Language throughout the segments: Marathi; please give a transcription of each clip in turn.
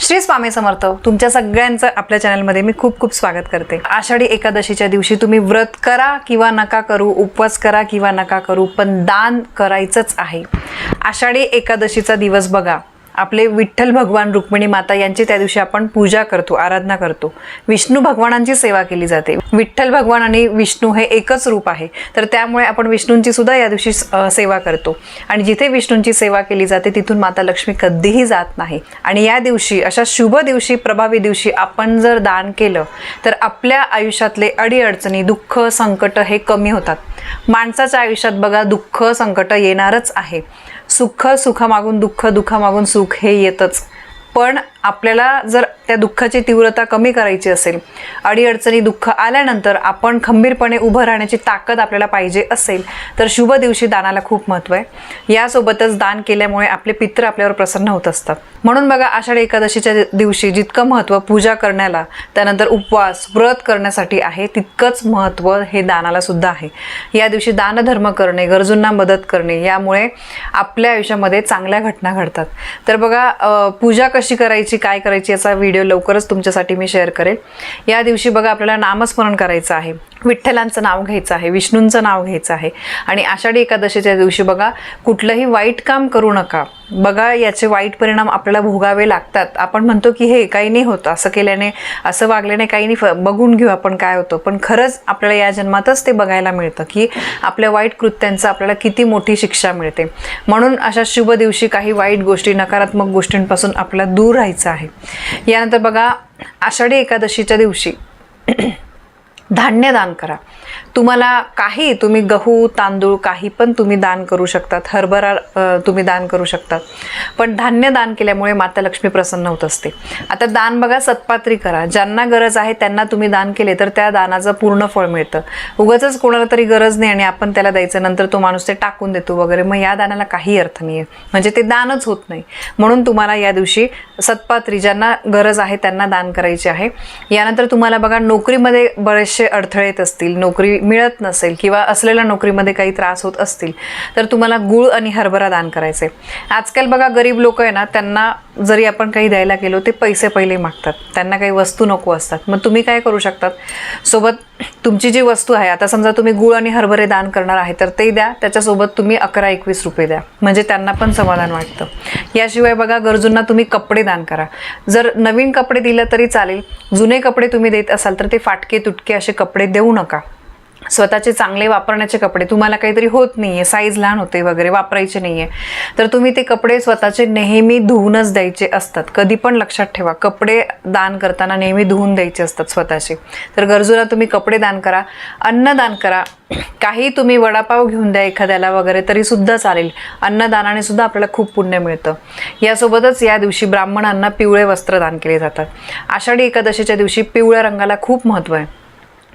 श्री स्वामी समर्थ. तुमच्या सगळ्यांचं आपल्या चॅनलमध्ये मी खूप खूप स्वागत करते. आषाढी एकादशीच्या दिवशी तुम्ही व्रत करा किंवा नका करू, उपवास करा किंवा नका करू, पण दान करायचंच आहे. आषाढी एकादशीचा दिवस बघा, आपले विठ्ठल भगवान, रुक्मिणी माता यांची त्या दिवशी आपण पूजा करतो, आराधना करतो. विष्णू भगवानांची सेवा केली जाते. विठ्ठल भगवान आणि विष्णू हे एकच रूप आहे, तर त्यामुळे आपण विष्णूंची सुद्धा या दिवशी सेवा करतो. आणि जिथे विष्णूंची सेवा केली जाते तिथून माता लक्ष्मी कधीही जात नाही. आणि या दिवशी, अशा शुभ दिवशी, प्रभावी दिवशी आपण जर दान केलं तर आपल्या आयुष्यातले अडीअडचणी, दुःख, संकट हे कमी होतात. माणसाच्या आयुष्यात बघा, दुःख संकट येणारच आहे. सुखामागून दुःख, दुःखामागून सुख हे येतच. पण आपल्याला जर त्या दुःखाची तीव्रता कमी करायची असेल, अडीअडचणी, दुःख आल्यानंतर आपण खंबीरपणे उभं राहण्याची ताकद आपल्याला पाहिजे असेल, तर शुभ दिवशी दानाला खूप महत्त्व आहे. यासोबतच दान केल्यामुळे आपले पित्र आपल्यावर प्रसन्न होत असतात. म्हणून बघा, आषाढी एकादशीच्या दिवशी जितकं महत्त्व पूजा करण्याला, त्यानंतर उपवास, व्रत करण्यासाठी आहे, तितकंच महत्त्व हे दानाला सुद्धा आहे. या दिवशी दानधर्म करणे, गरजूंना मदत करणे, यामुळे आपल्या आयुष्यामध्ये चांगल्या घटना घडतात. तर बघा, पूजा कशी करायची, काय करायची, याचा व्हिडिओ लवकरच तुमच्यासाठी मी शेअर करेल. या दिवशी बघा, आपल्याला नामस्मरण करायचं आहे, विठ्ठलांचं नाव घ्यायचं आहे, विष्णूंचं नाव घ्यायचं आहे. आणि आषाढी एकादशीच्या दिवशी बघा, कुठलंही वाईट काम करू नका. बघा, याचे वाईट परिणाम आपल्याला भोगावे लागतात. आपण म्हणतो की हे काही नाही होत, असं केल्याने, असं वागल्याने काही नाही, बघून घेऊ आपण काय होतं. पण खरंच आपल्याला या जन्मातच ते बघायला मिळतं की आपल्या वाईट कृत्यांचं आपल्याला किती मोठी शिक्षा मिळते. म्हणून अशा शुभ दिवशी काही वाईट गोष्टी, नकारात्मक गोष्टींपासून आपल्याला दूर राहायचं आहे. यानंतर बघा, आषाढी एकादशीच्या दिवशी धान्य दान करा. तुम्हाला काही, तुम्ही गहू, तांदूळ, काही पण तुम्ही दान करू शकतात. हरभरा तुम्ही दान करू शकतात. पण धान्य दान केल्यामुळे माता लक्ष्मी प्रसन्न होत असते. आता दान बघा, सत्पात्री करा. ज्यांना गरज आहे त्यांना तुम्ही दान केले तर त्या दानाचं पूर्ण फळ मिळतं. उगाचच कोणाला तरी गरज नाही आणि आपण त्याला द्यायचं, नंतर तो माणूस ते टाकून देतो वगैरे, मग या दानाला काही अर्थ नाही आहे, म्हणजे ते दानच होत नाही. म्हणून तुम्हाला या दिवशी सत्पात्री, ज्यांना गरज आहे त्यांना दान करायचे आहे. यानंतर तुम्हाला बघा, नोकरीमध्ये बरेचसे अडथळे येत असतील, नोकरी मिळत नसेल किंवा असलेल्या नोकरीमध्ये काही त्रास होत असतील, तर तुम्हाला गूळ आणि हरभरा दान करायचे. आजकाल बघा, गरीब लोक आहे ना, त्यांना जरी आपण काही द्यायला गेलो ते पैसे पहिले मागतात, त्यांना काही वस्तू नको असतात. मग तुम्ही काय करू शकतात, सोबत तुमची जी वस्तू आहे, आता समजा तुम्ही गूळ आणि हरभरे दान करणार आहे तर ते द्या, त्याच्यासोबत तुम्ही 11-21 रुपये द्या, म्हणजे त्यांना पण समाधान वाटतं. याशिवाय बघा, गरजूंना तुम्ही कपडे दान करा. जर नवीन कपडे दिलं तरी चालेल, जुने कपडे तुम्ही देत असाल तर ते फाटके तुटके असे कपडे देऊ नका. स्वतःचे चांगले वापरण्याचे कपडे, तुम्हाला काहीतरी होत नाही आहे, साईज लहान होते वगैरे, वापरायचे नाही आहे, तर तुम्ही ते कपडे स्वतःचे नेहमी धुवूनच द्यायचे असतात. कधी पण लक्षात ठेवा, कपडे दान करताना नेहमी धुवून द्यायचे असतात स्वतःचे. तर गरजूला तुम्ही कपडे दान करा. अन्न दान करा. काही तुम्ही वडापाव घेऊन द्या एखाद्याला वगैरे तरी सुद्धा चालेल. अन्नदानाने सुद्धा आपल्याला खूप पुण्य मिळतं. यासोबतच या दिवशी ब्राह्मणांना पिवळे वस्त्र दान केले जातात. आषाढी एकादशीच्या दिवशी पिवळ्या रंगाला खूप महत्त्व आहे.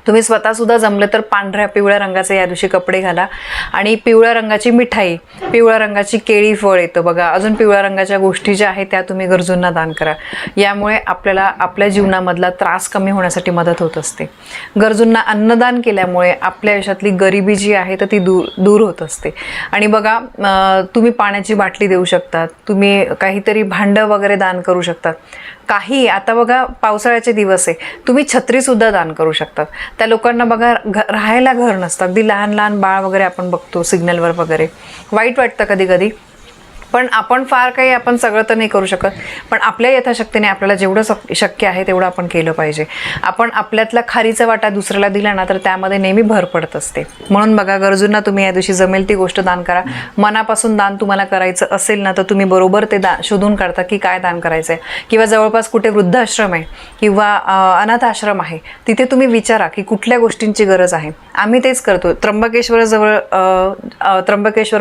तुम्ही स्वतःसुद्धा जमलं तर पांढऱ्या पिवळ्या रंगाचे या दिवशी कपडे घाला आणि पिवळ्या रंगाची मिठाई, पिवळ्या रंगाची केळी, फळ येतं बघा, अजून पिवळ्या रंगाच्या गोष्टी ज्या आहेत त्या तुम्ही गरजूंना दान करा. यामुळे आपल्याला आपल्या जीवनामधला त्रास कमी होण्यासाठी मदत होत असते. गरजूंना अन्नदान केल्यामुळे आपल्या आयुष्यातली गरिबी जी आहे तर ती दूर होत असते. आणि बघा, तुम्ही पाण्याची बाटली देऊ शकतात, तुम्ही काहीतरी भांडं वगैरे दान करू शकतात. काही, आता बघा, पावसाळ्याचे दिवस आहे, तुम्ही छत्रीसुद्धा दान करू शकतात. त्या लोकांना बघा, राहायला घर नसतं, अगदी लहान लहान बाळ वगैरे आपण बघतो सिग्नलवर वगैरे, वाईट वाटतं कधी कधी. पण आपण फार काही, आपण सगळं तर नाही करू शकत, पण आपल्या यथाशक्तीने आपल्याला जेवढं शक्य आहे तेवढं आपण केलं पाहिजे. आपण आपल्यातला खारीचा वाटा दुसऱ्याला दिला ना तर त्यामध्ये नेहमी भर पडत असते. म्हणून बघा, गरजूंना तुम्ही या दिवशी जमेल ती गोष्ट दान करा. मनापासून दान तुम्हाला करायचं असेल ना तर तुम्ही बरोबर ते शोधून काढता की काय दान करायचं आहे. किंवा जवळपास कुठे वृद्धाश्रम आहे किंवा अनाथ आश्रम आहे, तिथे तुम्ही विचारा की कुठल्या गोष्टींची गरज आहे. आम्ही तेच करतो. त्र्यंबकेश्वर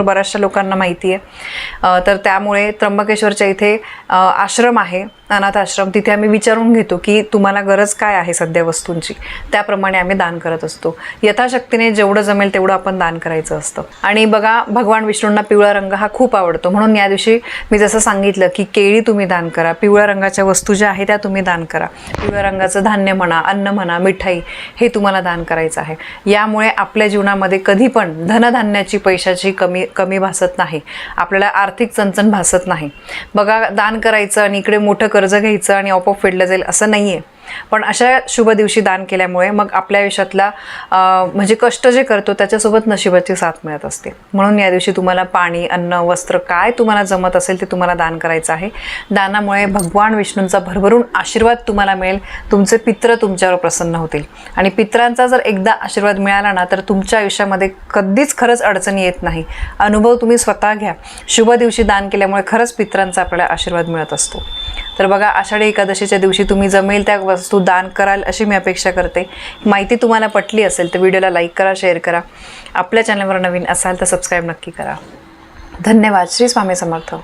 बऱ्याचशा लोकांना माहिती आहे, तर त्यामुळे त्र्यंबकेश्वरच्या इथे आश्रम आहे, अनाथ आश्रम, तिथे आम्ही विचारून घेतो की तुम्हाला गरज काय आहे सध्या वस्तूंची, त्याप्रमाणे आम्ही दान करत असतो. यथाशक्तीने जेवढं जमेल तेवढं आपण दान करायचं असतं. आणि बघा, भगवान विष्णूंना पिवळा रंग हा खूप आवडतो, म्हणून या दिवशी मी जसं सांगितलं की केळी तुम्ही दान करा, पिवळ्या रंगाच्या वस्तू ज्या आहेत त्या तुम्ही दान करा. पिवळ्या रंगाचं धान्य म्हणा, अन्न म्हणा, मिठाई, हे तुम्हाला दान करायचं आहे. यामुळे आपल्या जीवनामध्ये कधी पण धनधान्याची, पैशाची कमी भासत नाही, आपल्याला आर्थिक चणचण भासत नाही. बघा, दान करायचं आणि इकडे मोठं कर्ज घ्यायचं आणि आपोआप फेडलं जाईल असं नाही आहे. पण अशा शुभ दिवशी दान केल्यामुळे मग आपल्या आयुष्यातला म्हणजे कष्ट जे करतो त्याच्यासोबत नशिबाची साथ मिळत असते. म्हणून या दिवशी तुम्हाला पाणी, अन्न, वस्त्र काय तुम्हाला जमत असेल ते तुम्हाला दान करायचं आहे. दानामुळे भगवान विष्णूंचा भरभरून आशीर्वाद तुम्हाला मिळेल. तुमचे पित्र तुमच्यावर प्रसन्न होतील आणि पित्रांचा जर एकदा आशीर्वाद मिळाला ना तर तुमच्या आयुष्यामध्ये कधीच खरंच अडचणी येत नाही. अनुभव तुम्ही स्वतः घ्या. शुभ दिवशी दान केल्यामुळे खरंच पित्रांचा आपल्याला आशीर्वाद मिळत असतो. तर बघा, आषाढी एकादशीच्या दिवशी तुम्ही जमेल त्या वस्तू दान कराल अशी मी अपेक्षा करते. माहिती तुम्हाला पटली असेल तर व्हिडिओला लाईक करा, शेअर करा. आपल्या चॅनलवर नवीन असाल तर सबस्क्राईब नक्की करा. धन्यवाद. श्री स्वामी समर्थ.